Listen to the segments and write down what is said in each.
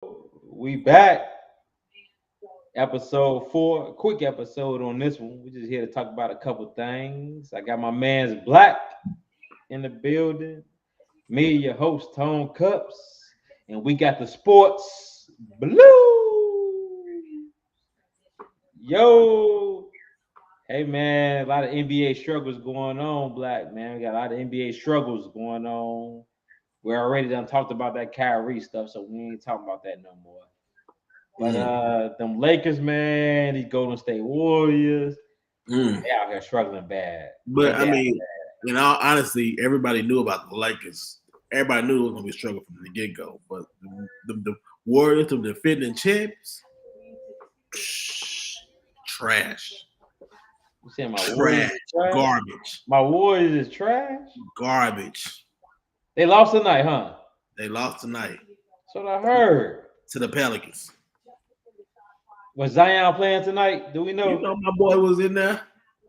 We back. Episode 4. Quick episode on this one. We're just here to talk about a couple things. I got my man's Black in the building. Me, your host, Tone Cups. And we got the sports blue. Yo. Hey man, a lot of NBA struggles going on, Black man. We got a lot of NBA struggles going on. We already done talked about that Kyrie stuff, so we ain't talking about that no more. But them Lakers, man, these Golden State Warriors, they out here struggling bad. But I mean, in all honesty, everybody knew about the Lakers. Everybody knew it was gonna be a struggle from the get go. But the Warriors, the defending champs, trash. You saying my Warriors is trash? Garbage. My Warriors is trash? Garbage. They lost tonight, huh? They lost tonight. That's what I heard. To the Pelicans. Was Zion playing tonight? Do we know? You know my boy was in there.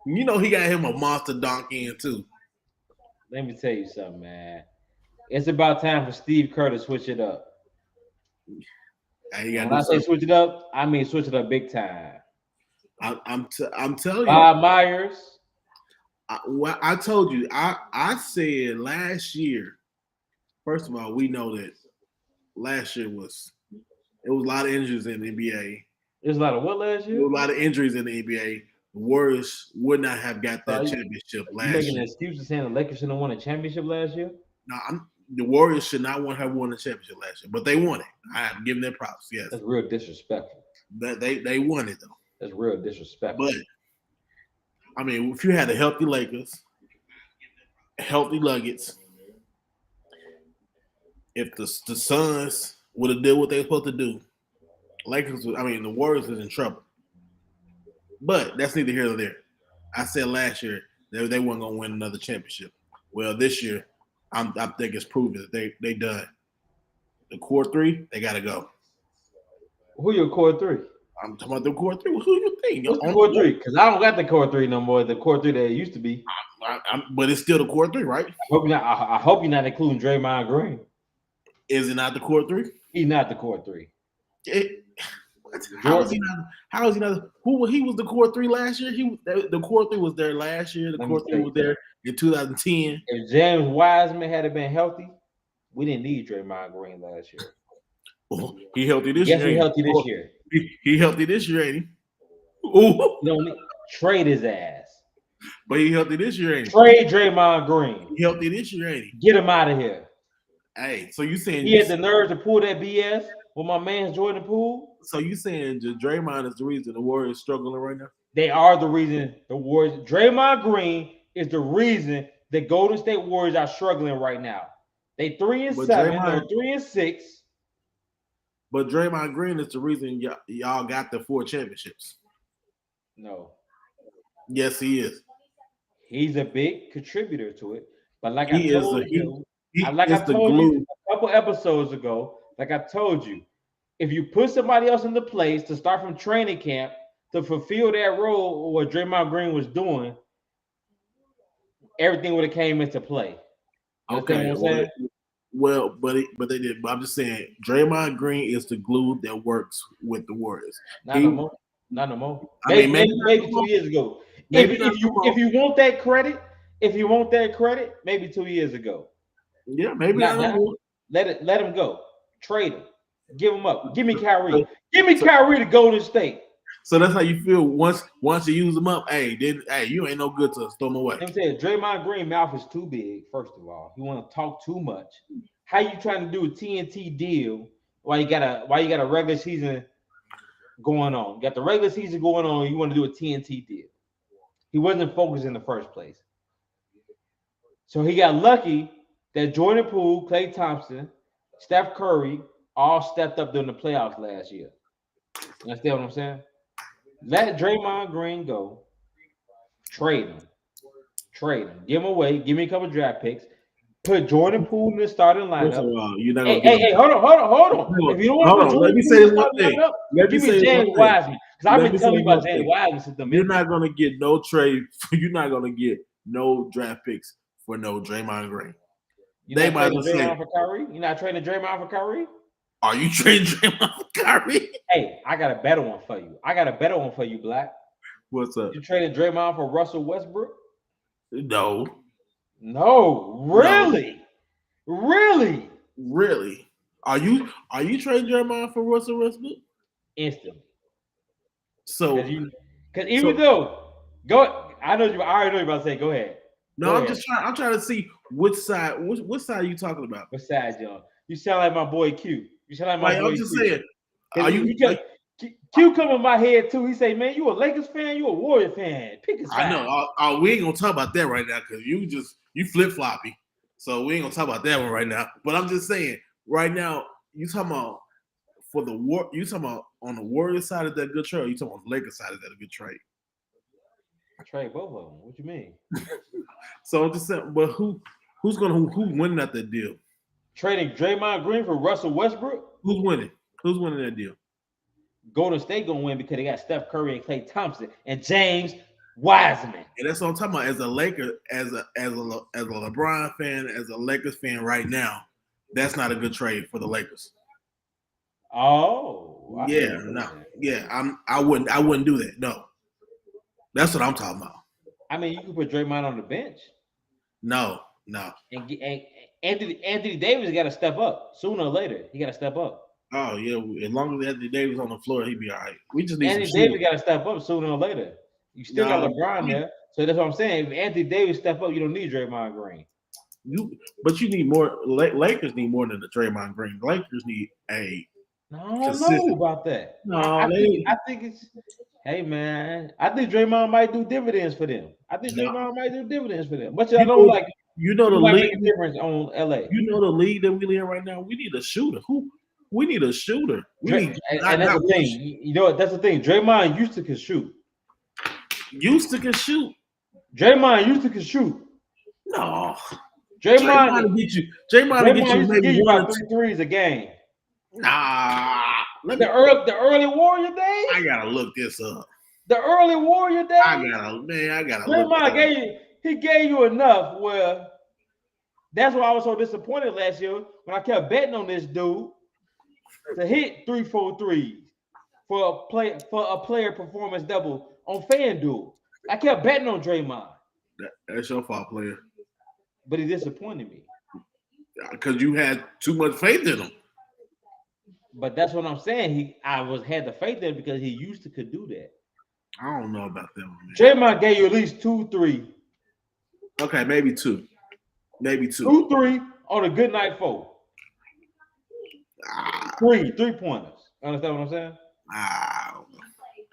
You know he got him a monster dunk in too. Let me tell you something, man. It's about time for Steve Kerr to switch it up. When I say switch it up, I mean switch it up big time. I'm telling you. Bob Myers. I told you. I said last year. First of all, we know that last year was a lot of injuries in the NBA. There's a lot of what last year? There was a lot of injuries in the NBA. The Warriors would not have got that championship last year. Making excuses saying the Lakers shouldn't have won a championship last year? No, the Warriors should not have won the championship last year, but they won it. I have given them props. Yes, that's real disrespectful. They won it though. That's real disrespectful. But I mean, if you had a healthy Lakers, healthy Nuggets, if the Suns would have did what they were supposed to do, the Warriors is in trouble. But that's neither here nor there. I said last year they weren't gonna win another championship. Well, this year, I think it's proven that they done. The core three, they gotta go. Who your core three? I'm talking about the core three. Who you think? What's the core three? Because I don't got the core three no more. The core three that it used to be. But it's still the core three, right? I hope you're not including Draymond Green. Is it not the core three? He's not the core three. How is he not? He was the core three last year. The core three was there last year. The core three was there in 2010. If James Wiseman had been healthy, we didn't need Draymond Green last year. Oh, he healthy this year. Yes, he healthy this year. He healthy this year, ain't he? Ooh. You don't trade his ass. But he healthy this year, ain't he? Trade Draymond Green. He healthy this year, ain't he? Get him out of here. Hey, so you saying he had the nerve to pull that BS with my man Jordan Poole? So you saying Draymond is the reason the Warriors struggling right now? They are the reason the Warriors. Draymond Green is the reason the Golden State Warriors are struggling right now. They 3-7. They're 3-6. But Draymond Green is the reason y'all got the 4 championships. No. Yes, he is. He's a big contributor to it. But like I told you a couple episodes ago, like I told you, if you put somebody else into place to start from training camp to fulfill that role, what Draymond Green was doing, everything would have came into play. Okay. Well, but they did. But I'm just saying, Draymond Green is the glue that works with the Warriors. Not no more. Maybe 2 years ago. If you want that credit, maybe 2 years ago. Yeah, maybe let him go. Trade him. Give him up. Give me Kyrie. Give me Kyrie to Golden State. So that's how you feel once you use them up. Hey, you ain't no good to throw them away. I'm saying Draymond Green mouth is too big. First of all, he want to talk too much. How you trying to do a TNT deal while you got a regular season going on? You got the regular season going on. You want to do a TNT deal? He wasn't focused in the first place. So he got lucky that Jordan Poole, Klay Thompson, Steph Curry all stepped up during the playoffs last year. You understand what I'm saying? Let Draymond Green go. Trade him. Give him away. Give me a couple draft picks. Put Jordan Poole in the starting lineup. Hey, hold on. If you don't want to let me say one thing. Give me James Wiseman. Because I've been telling you about James Wiseman since the You're not going to get no trade. You're not going to get no draft picks for no Draymond Green. You're not trading Draymond for Kyrie? Are you trading Draymond for Kyrie? Hey, I got a better one for you. Black. What's up? You traded Draymond for Russell Westbrook? No. No, really, really, Really? Are you trading Draymond for Russell Westbrook? instantly. So, Because even though I already know you're about to say. Go ahead. No, I'm trying to see which side. What side are you talking about? What side, y'all? You sound like my boy Q. You sound like my boy I'm just Q. saying. Are you? Q come in my head too. He say, "Man, you a Lakers fan? You a Warrior fan? Pick a side." I know. We ain't gonna talk about that right now because you flip floppy. So we ain't gonna talk about that one right now. But I'm just saying, right now, you talking about for the war? You talking about on the Warriors side of that good trade? Or you talking about the Lakers side of that a good trade? Trade both of them. What you mean? So I'm just saying, but who's winning at that deal? Trading Draymond Green for Russell Westbrook? Who's winning? Who's winning that deal? Golden State gonna win because they got Steph Curry and Klay Thompson and James Wiseman. And that's what I'm talking about. As a Laker, as a LeBron fan, as a Lakers fan right now, that's not a good trade for the Lakers. Oh, I wouldn't do that. No, that's what I'm talking about. I mean, you can put Draymond on the bench. No. And Anthony Davis got to step up sooner or later. He got to step up. Oh yeah, as long as Anthony Davis on the floor, he'd be all right. We just need Anthony Davis got to step up sooner or later. You still got LeBron there, so that's what I'm saying. If Anthony Davis step up, you don't need Draymond Green. But you need more. Lakers need more than the Draymond Green. Lakers need a. No, I don't know about that. No, I think it's. Hey man, I think Draymond might do dividends for them. But y'all don't like. You know the league difference on LA. You know the league that we in right now. We need a shooter. We need a shooter. And that's the thing. You know what? That's the thing. Draymond used to can shoot. Draymond used to can shoot. No. Draymond get you. Draymond used to give you about 3 threes a game. Nah. The early Warrior days. I gotta look this up. The early Warrior days. I gotta. Draymond gave you enough. Where that's why I was so disappointed last year when I kept betting on this dude to hit 3-4 threes for a player performance double on FanDuel. I kept betting on Draymond. That's your fault, player. But he disappointed me. Because you had too much faith in him. But that's what I'm saying. I had the faith in him because he used to could do that. I don't know about that one, man. Draymond gave you at least 2-3. Okay, maybe 2. 2-3 on a good night 4. 3-pointers. Understand what I'm saying?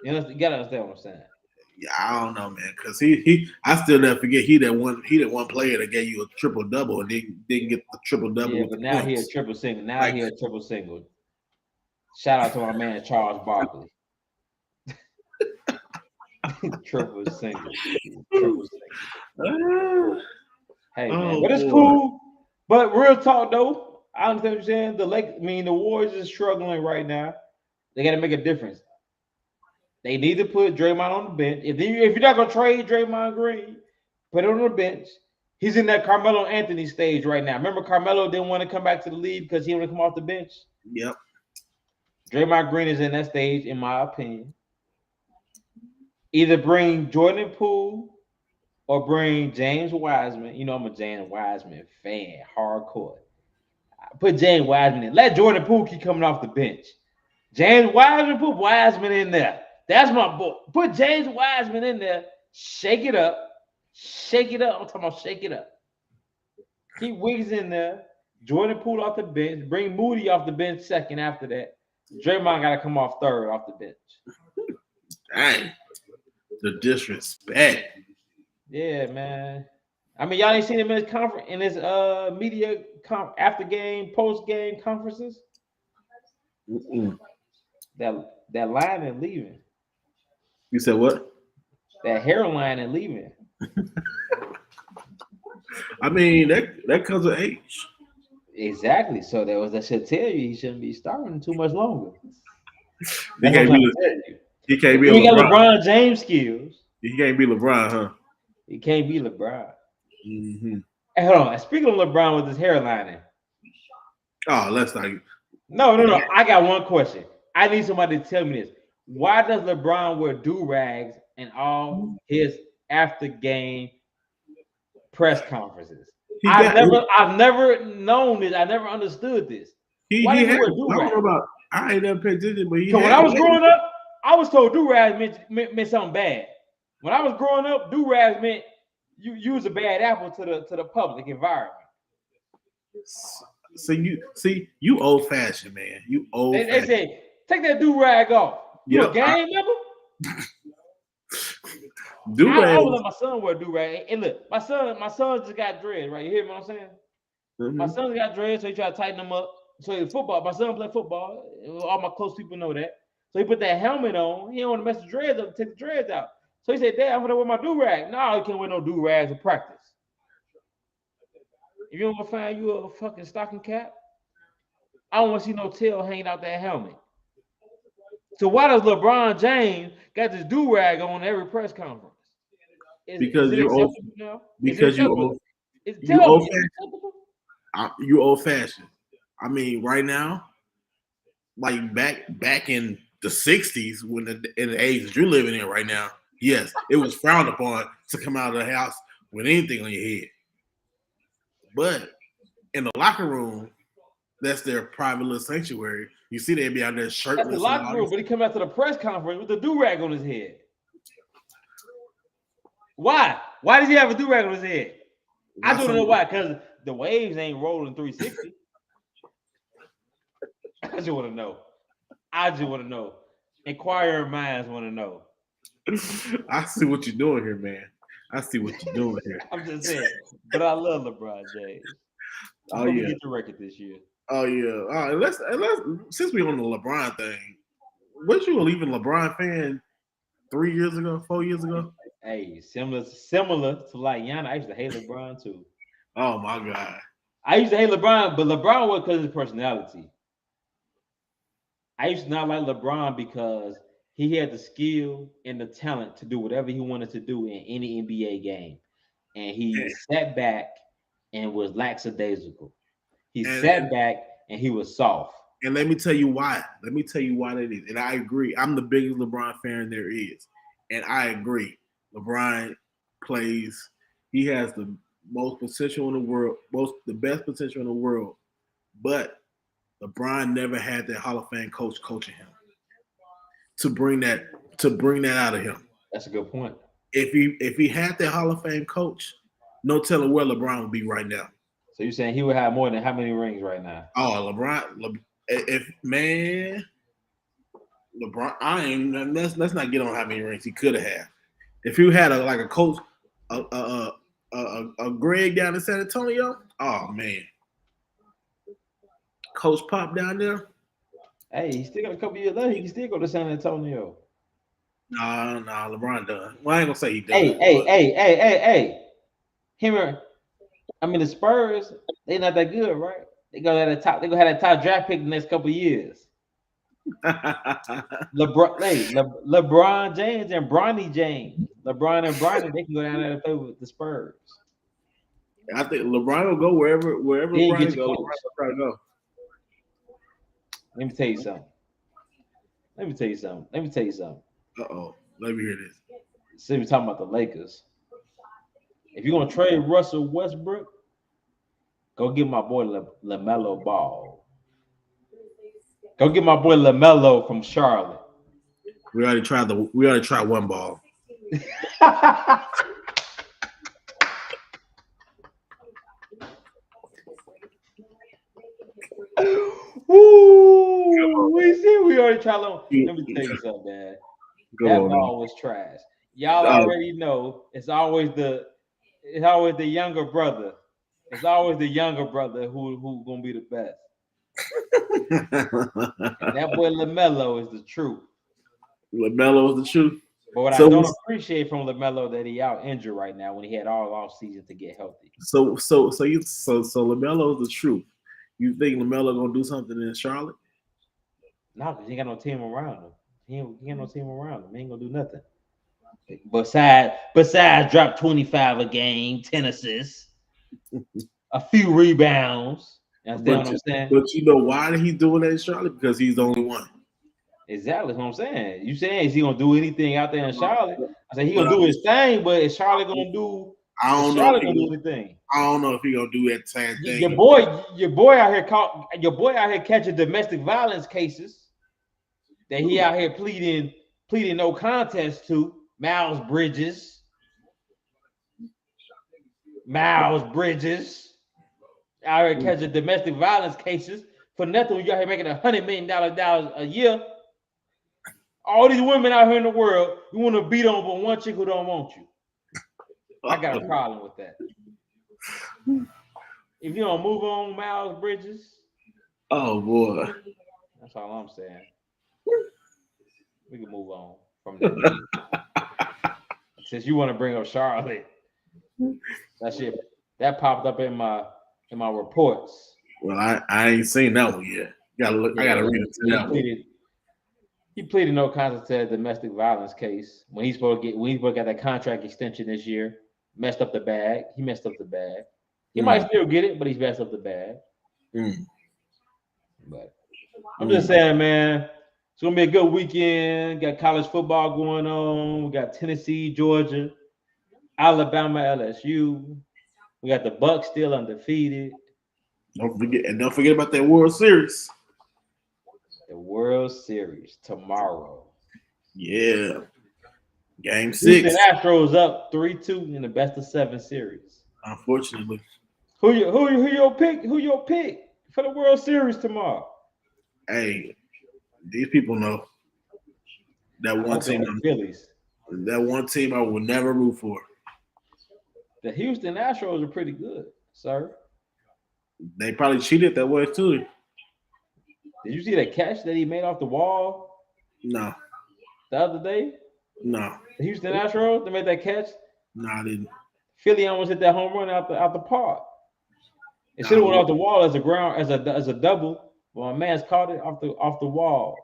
You gotta understand what I'm saying. Yeah, I don't know, man. Because I still never forget he that one player that gave you a triple double and didn't get the triple double. Yeah, but now he a triple single. Shout out to my man Charles Barkley. Triple single. Hey man, but it's cool. But real talk though, I understand what you're saying. The Warriors is struggling right now. They got to make a difference. They need to put Draymond on the bench. If you're not gonna trade Draymond Green, put it on the bench. He's in that Carmelo Anthony stage right now. Remember, Carmelo didn't want to come back to the league because he wanted to come off the bench. Yep. Draymond Green is in that stage, in my opinion. Either bring Jordan Poole or bring James Wiseman. You know, I'm a James Wiseman fan, hardcore. Put James Wiseman in. Let Jordan Poole keep coming off the bench. James Wiseman, put Wiseman in there. That's my boy. Put James Wiseman in there. Shake it up. I'm talking about shake it up. Keep Wiggs in there. Jordan Poole off the bench. Bring Moody off the bench second after that. Draymond got to come off third off the bench. Dang. The disrespect. Yeah, man. I mean, y'all ain't seen him in his conference, in his media after game, post game conferences. That line and leaving. You said what? That hairline and leaving. I mean, that comes with age. Exactly. So that should tell you he shouldn't be starting too much longer. He can't be He got LeBron James skills. He can't be LeBron, huh? He can't be LeBron. Mm-hmm. Hey, hold on. Speaking of LeBron with his hairline. Oh, let's not. No. I got one question. I need somebody to tell me this. Why does LeBron wear do rags in all his after game press conferences? He got I've never known this. I never understood this. Why he did he had. wear I do don't know rags? about. I ain't never paid attention, but he Because when had. I was growing up, I was told do rags meant something bad. When I was growing up, do rags meant you was a bad apple to the public environment. So you old fashioned, man. You old They fashioned. say take that do rag off. You a gang member? I would let my son wear do rag. And look, my son just got dreads, right? You hear me what I'm saying? My son got dreads, so he tried to tighten them up. So he's football. My son play football. All my close people know that. So he put that helmet on. He don't want to mess the dreads up, take the dreads out. So he said, Dad, I'm gonna wear my do rag. No, you can't wear no do rags in practice. If you don't gonna find you a fucking stocking cap, I don't want to see no tail hanging out that helmet. So why does LeBron James got this do rag on every press conference? Because is it you're old. acceptable now? Because you old. You old fashioned. I mean, right now, like back in the '60s, in the age that you're living in right now, yes, it was frowned upon to come out of the house with anything on your head. But in the locker room, that's their private little sanctuary. You see, they be out there shirtless. That's the locker room, but he come out to the press conference with the do rag on his head. Why? Why does he have a do rag on his head? I don't know why. Because the waves ain't rolling 360. I just want to know. Inquiring minds want to know. I see what you're doing here, man. I see what you're doing here. I'm just saying. But I love LeBron James. I hope we get the record this year. Oh yeah. All right, let's since we on the LeBron thing, was you an even LeBron fan 3 years ago, 4 years ago? Hey, similar to like Yana, I used to hate LeBron too. Oh my God. I used to hate LeBron, but LeBron was because of his personality. I used to not like LeBron because he had the skill and the talent to do whatever he wanted to do in any NBA game. And he sat back and was lackadaisical. He sat back and he was soft. And let me tell you why. Let me tell you why that is. And I agree. I'm the biggest LeBron fan there is. And I agree. LeBron plays, he has the most potential in the world, the best potential in the world. But LeBron never had that Hall of Fame coach coaching him to bring that out of him. That's a good point. If he had that Hall of Fame coach, no telling where LeBron would be right now. So you're saying he would have more than how many rings right now? Oh, LeBron, let's not get on how many rings he could have had. If he had a coach, a Greg down in San Antonio, oh man. Coach Pop down there. Hey, he still got a couple years left. He can still go to San Antonio. Nah, LeBron done. Well, I ain't gonna say he done. Hey. The Spurs, they not that good, right? They gonna have that top draft pick the next couple years. LeBron James and Bronny James. LeBron and Bronny, they can go down there and play with the Spurs. I think LeBron will go wherever Bronny goes. LeBron will try to go. Let me tell you something. Uh-oh. Let me hear this. See, we're talking about the Lakers. If you're going to trade Russell Westbrook, go get my boy LaMelo Ball. Go get my boy LaMelo from Charlotte. We already tried one ball. Woo! We already tried long. Let me tell you something, man. That ball was trash. Y'all already know it's always the younger brother. It's always the younger brother who gonna be the best. And that boy LaMelo is the truth. LaMelo is the truth. But what I don't appreciate from LaMelo that he out injured right now when he had all off season to get healthy. So LaMelo is the truth. You think LaMelo gonna do something in Charlotte? No, because he ain't got no team around him. He ain't no team around him. He ain't gonna do nothing. Besides drop 25 a game, 10 assists, a few rebounds, Understand what I'm saying? But you know why he's doing that in Charlotte? Because he's the only one. Exactly what I'm saying. You saying is he gonna do anything out there in Charlotte? I said he But gonna do his thing, but is Charlotte gonna do? I Is don't know Charlotte if gonna do anything? I don't know if he gonna do that same thing. Your boy out here catching domestic violence cases that he out here pleading no contest to. Miles Bridges out here catching domestic violence cases for nothing. You out here making $100 million a year. All these women out here in the world, you want to beat on, but one chick who don't want you. I got a problem with that. If you don't move on, Miles Bridges. Oh boy. That's all I'm saying. We can move on from that. Since you want to bring up Charlotte, that popped up in my reports. Well, I ain't seen that one yet. Gotta look. Yeah, I gotta read it. He pleaded no contest to a domestic violence case when he's supposed to get that contract extension this year. Messed up the bag. He messed up the bag. He might still get it, but he's messed up the bag. But I'm just saying, man, it's gonna be a good weekend. Got college football going on. We got Tennessee, Georgia, Alabama, LSU. We got the Bucs still undefeated. Don't forget about that World Series. The World Series tomorrow. Yeah. Game 6. Houston Astros up 3-2 in the best of 7 series. Unfortunately. Who your pick? Who your pick for the World Series tomorrow? Hey, these people know that one team. Phillies. That one team I will never root for. The Houston Astros are pretty good, sir. They probably cheated that way too. Did you see that catch that he made off the wall? No. The other day? No. The Houston Astros, they made that catch? No, I didn't. Philly almost hit that home run out the park. It should have went off the wall as a double. Well, my man's caught it off the wall.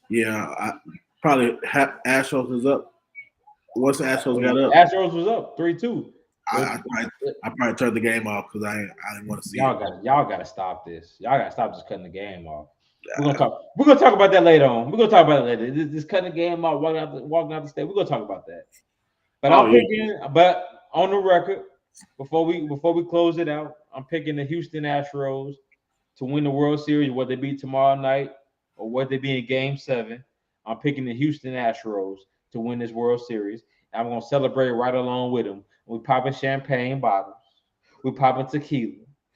Yeah, probably Astros was up. What's the Astros got up? Astros was up 3-2. I probably turned the game off because I didn't want to see y'all gotta stop this. Y'all gotta stop just cutting the game off. We're gonna talk about that later on. We're gonna talk about it later. This cutting the game off, walking out the state. We're gonna talk about that. But but on the record, before we close it out, I'm picking the Houston Astros to win the World Series, whether it be tomorrow night or whether it be in Game 7. I'm picking the Houston Astros to win this World Series. I'm gonna celebrate right along with them. We popping champagne bottles. We popping tequila.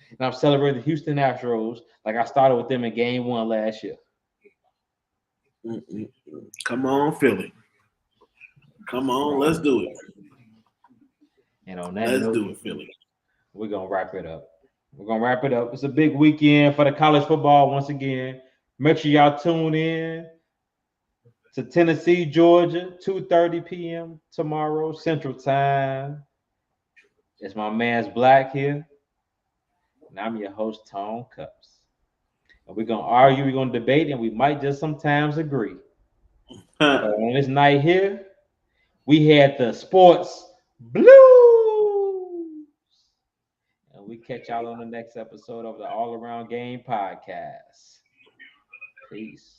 And I'm celebrating the Houston Astros like I started with them in Game 1 last year. Come on, Philly. Come on, let's do it. And on that let's do it, Philly. We're gonna wrap it up. It's a big weekend for the college football once again. Make sure y'all tune in to Tennessee, Georgia, 2:30 p.m. tomorrow, Central Time. It's my man's Black here. And I'm your host, Tone Cups. And we're going to argue, we're going to debate, and we might just sometimes agree. But on this night here, we had the Sports Blues. And we catch y'all on the next episode of the All Around Game Podcast. Peace.